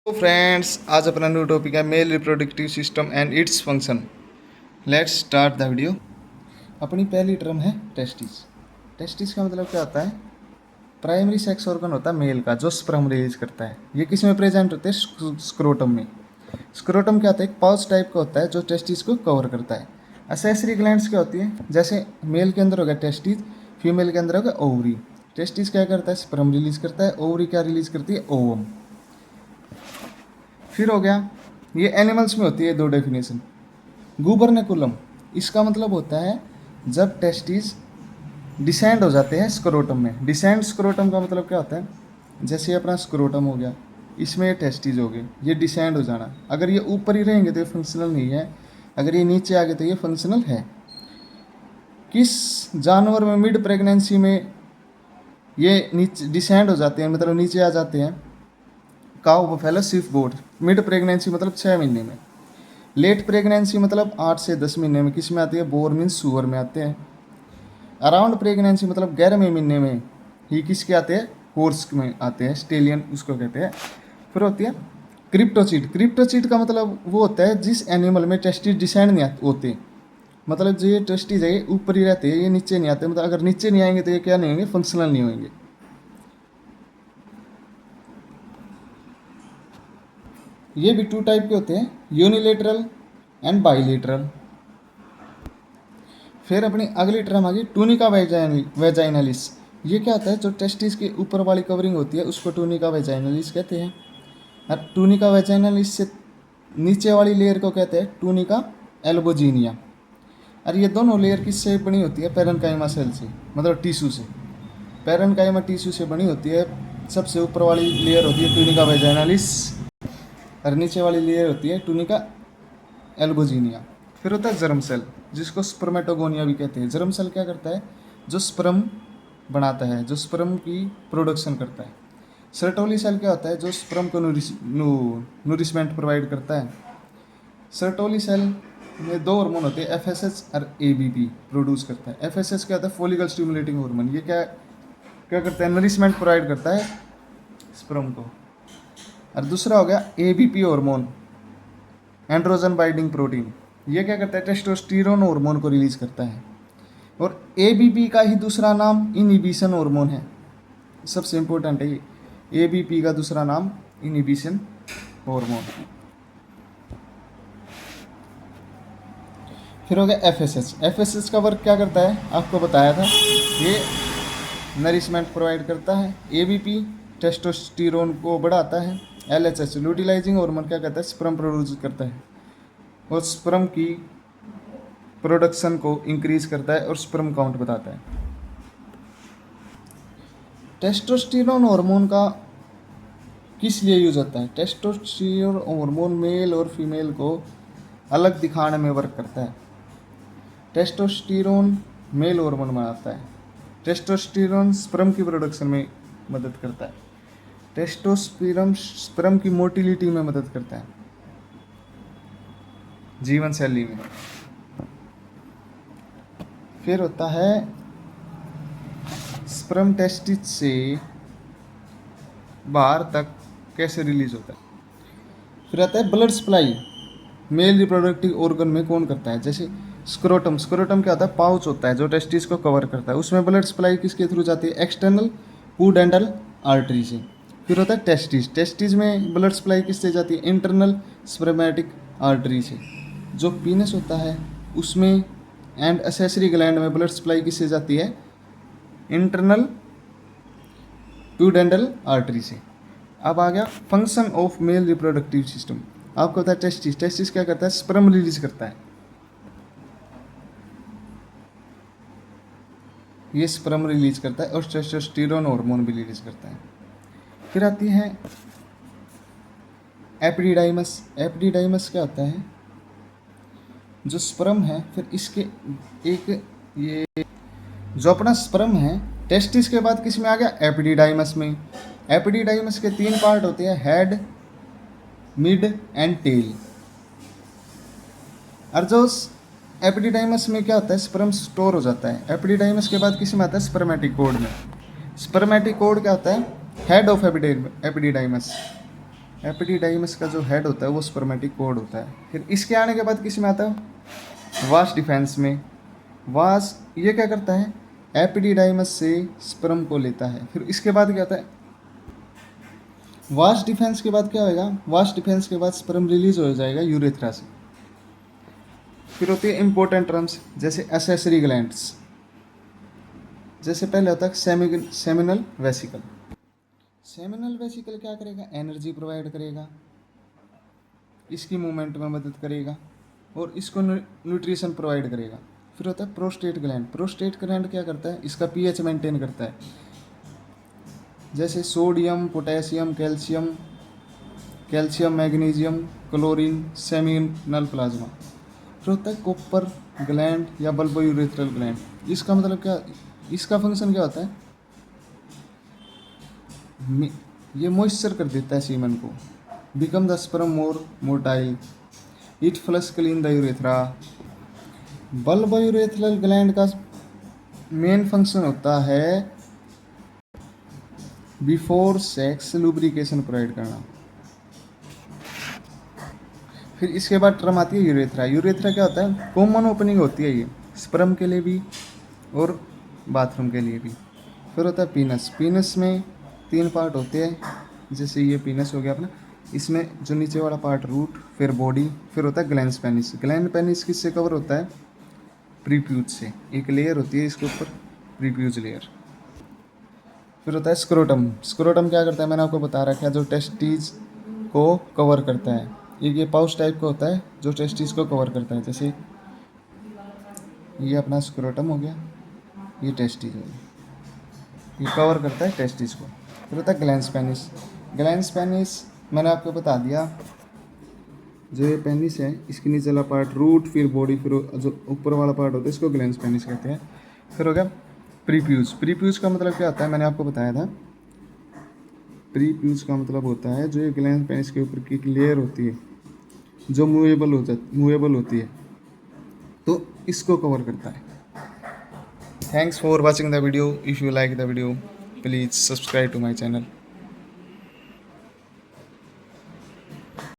तो फ्रेंड्स, आज अपना न्यू टॉपिक है male reproductive system and its function. Let's start the video. अपनी पहली टर्म है टेस्टिस। टेस्टिस का मतलब क्या होता है? प्राइमरी सेक्स ऑर्गन होता है मेल का, जो स्पर्म रिलीज करता है। ये किस में प्रेजेंट होते हैं? स्क्रोटम में। स्क्रोटम क्या होता है? एक पाउच टाइप का होता है जो टेस्टिस को कवर करता है। एसेसरी ग्लैंड्स क्या होती है? जैसे मेल के अंदर हो गया टेस्टिस, फीमेल के अंदर हो गया ओवरी। टेस्टिस क्या करता है? स्पर्म रिलीज करता है। ओवरी क्या रिलीज करती है? ओवम। फिर हो गया, ये एनिमल्स में होती है दो डेफिनेशन। गुबर्नेकुलम, इसका मतलब होता है जब टेस्टिस डिसेंड हो जाते हैं स्क्रोटम में। डिसेंड स्क्रोटम का मतलब क्या होता है? जैसे अपना स्क्रोटम हो गया, इसमें ये टेस्टिस हो गए, ये डिसेंड हो जाना। अगर ये ऊपर ही रहेंगे तो ये फंक्शनल नहीं है, अगर ये नीचे आ गए तो ये फंक्शनल है। किस जानवर में मिड प्रेगनेंसी में ये नीचे डिसेंड हो जाते हैं, मतलब नीचे आ जाते हैं? काउ, बफेलो, सिफ, गोट। मिड प्रेगनेंसी मतलब 6 महीने में। लेट प्रेगनेंसी मतलब 8 से 10 महीने में। किस में आती है? बोर मीन्स सुअर में आते हैं। अराउंड प्रेगनेंसी मतलब 11वें महीने में ही किसके आते हैं? हॉर्स में आते हैं, स्टेलियन उसको कहते हैं। फिर होती है क्रिप्टोचिट। क्रिप्टोचिट का मतलब वो होता है जिस एनिमल में टेस्टिस डिसेंड नहीं होते, मतलब जो ये टेस्टिस है ये ऊपर ही रहते हैं, ये नीचे नहीं आते। मतलब अगर नीचे नहीं आएंगे तो ये क्या नहीं होंगे? फंक्शनल नहीं होंगे। ये भी 2 टाइप के होते हैं, यूनिलेटरल एंड बाइलेटरल। फिर अपनी अगली टर्म आ गई टूनिका वेजाइनलिस। ये क्या होता है? जो टेस्टिस की ऊपर वाली कवरिंग होती है उसको टूनिका वेजाइनलिस कहते हैं। और टूनिका वेजाइनलिस से नीचे वाली लेयर को कहते हैं टूनिका एल्बोजीनिया। और ये दोनों लेयर किससे बनी होती है? पेरेन्काइमा सेल से, मतलब टिश्यू से। पेरेन्काइमा टिश्यू से बनी होती है। सबसे ऊपर वाली लेयर होती है टूनिका वेजाइनलिस और नीचे वाली लेयर होती है टूनिका एल्बोजीनिया। फिर होता है जर्म सेल, जिसको स्पर्मेटोगोनिया भी कहते हैं। जर्म सेल क्या करता है? जो स्पर्म बनाता है, जो स्पर्म की प्रोडक्शन करता है। सर्टोली सेल क्या होता है? जो स्पर्म को नूरिशमेंट प्रोवाइड करता है। सर्टोली सेल में 2 हार्मोन होते हैं, एफएसएच और एबीपी प्रोड्यूस करता है। एफएसएच क्या होता है? Follicle stimulating hormone. ये क्या क्या करता है? नरिशमेंट प्रोवाइड करता है स्पर्म को। और दूसरा हो गया ABP hormone, androgen binding protein. ये क्या करता है? टेस्टोस्टेरोन हार्मोन को रिलीज करता है। और एबीपी का ही दूसरा नाम इनहिबिशन हार्मोन है। सबसे इंपॉर्टेंट है ये, एबीपी का दूसरा नाम इनहिबिशन हार्मोन। फिर हो गया एफएसएच। एफएसएच का वर्क क्या करता है? आपको बताया था, ये नरिशमेंट प्रोवाइड करता है। एबीपी टेस्टोस्टेरोन को बढ़ाता है। एलएचएच ल्यूटिलाइजिंग हार्मोन क्या करता है? स्पर्म प्रोड्यूस करता है और स्पर्म की प्रोडक्शन को इंक्रीज करता है और स्पर्म काउंट बताता है। टेस्टोस्टेरोन हार्मोन का किस लिए यूज होता है? टेस्टोस्टेरोन हार्मोन मेल और फीमेल को अलग दिखाने में वर्क करता है। टेस्टोस्टेरोन मेल हार्मोन बनाता है। टेस्टोस्टेरोन स्पर्म की प्रोडक्शन में मदद करता है। टेस्टोस्टेरोन स्पर्म की मोटिलिटी में मदद करता है, जीवन शैली में। फिर होता है स्पर्म टेस्टिस से बाहर तक कैसे रिलीज होता है। फिर आता है blood supply. Male reproductive organ में कौन करता है? जैसे स्क्रोटम। स्क्रोटम क्या होता है? पाउच होता है जो टेस्टिस को कवर करता है। उसमें ब्लड सप्लाई किसके थ्रू जाती है? एक्सटर्नल पूडेंटल आर्टरी से। फिर होता है टेस्टिस। टेस्टिस में ब्लड सप्लाई किससे जाती है? इंटरनल स्पर्मेटिक आर्टरी से। जो पीनस होता है उसमें एंड एसेसरी ग्लैंड में ब्लड सप्लाई किससे जाती है? इंटरनल प्यूडेंटल आर्टरी से। अब आ गया function of male reproductive system. आपको पता है टेस्टिस। टेस्टिस क्या करता है? स्पर्म रिलीज करता है। ये स्पर्म रिलीज करता है और टेस्टोस्टेरोन हार्मोन भी रिलीज करता है। फिर आती है एपिडिडाइमस। एपिडिडाइमस क्या होता है? जो स्पर्म है, फिर इसके एक ये जो अपना स्पर्म है टेस्टिस के बाद किस में आ गया? एपिडिडाइमस में। एपिडिडाइमस के 3 पार्ट होते हैं, हेड, मिड एंड टेल। और जो एपिडिडाइमस में क्या होता है? स्पर्म स्टोर हो जाता है। एपिडिडाइमस के बाद किस में आता है? स्पर्मेटिक कोड में। स्पर्मेटिक कोड क्या होता है? Head of epididymis. एपिडिडाइमस का जो हेड होता है वो स्पर्मेटिक कॉर्ड होता है। फिर इसके आने के बाद किस में आता है, वास डिफेंस में। वास ये क्या करता है, एपिडिडाइमस से स्पर्म को लेता है। फिर इसके बाद क्या होता है, वास डिफेंस के बाद क्या होएगा, वास डिफेंस के बाद स्पर्म रिलीज हो जाएगा यूरेथ्रा से। फिर होती है इंपॉर्टेंट टर्म्स जैसे एसेसरी ग्लैंड्स। जैसे पहले होता है सेमिनल वेसिकल। सेमिनल वेसिकल क्या करेगा, एनर्जी प्रोवाइड करेगा, इसकी मूवमेंट में मदद करेगा और इसको न्यूट्रिशन प्रोवाइड करेगा। फिर होता है प्रोस्टेट ग्लैंड। प्रोस्टेट ग्लैंड क्या करता है, इसका पीएच मेंटेन करता है। जैसे sodium, potassium, calcium, magnesium, chlorine, seminal plasma. फिर होता है कॉपर ग्लैंड या बल्बोयूरेथ्रल ग्लैंड। इसका मतलब क्या, इसका फंक्शन क्या होता है, ये मॉइस्चर कर देता है सीमन को। Become the sperm more motile, it flush clean the urethra. Bulbourethral gland का मेन फंक्शन होता है बिफोर सेक्स लुब्रिकेशन प्रोवाइड करना। फिर इसके बाद टर्म आती है यूरेथ्रा। यूरेथ्रा क्या होता है, कॉमन ओपनिंग होती है ये स्पर्म के लिए भी और बाथरूम के लिए भी। फिर होता है पीनस। पीनस में 3 पार्ट होते हैं, जैसे ये पीनस हो गया अपना, इसमें जो नीचे वाला पार्ट रूट, फिर बॉडी, फिर होता है ग्लैंड पेनिस। ग्लैंड पेनिस किससे कवर होता है, प्रीप्यूज से। एक लेयर होती है इसके ऊपर, प्रीप्यूज लेयर। फिर होता है स्क्रोटम। स्क्रोटम क्या करता है, मैंने आपको बता रखा है, जो टेस्टीज को कवर करता है। ये पाउच टाइप का होता है जो टेस्टीज को कवर करता है। जैसे ये अपना स्क्रोटम हो गया, ये टेस्टीज हो गया, ये कवर करता है टेस्टीज को। फिर होता है ग्लैंड पेनिस। ग्लैंड पेनिस मैंने आपको बता दिया, जो ये पेनिस है इसके नीचे वाला पार्ट रूट, फिर बॉडी, फिर जो ऊपर वाला पार्ट होता है इसको ग्लैंड पेनिस कहते हैं। फिर हो गया प्रीप्यूज। प्रीप्यूज का मतलब क्या होता है, मैंने आपको बताया था। प्रीप्यूज का मतलब होता है जो ये ग्लैंड पेनिस के ऊपर की एक लेयर होती है जो मूवेबल होती है, तो इसको कवर करता है। Thanks for watching the video. If you like the video please subscribe to my channel.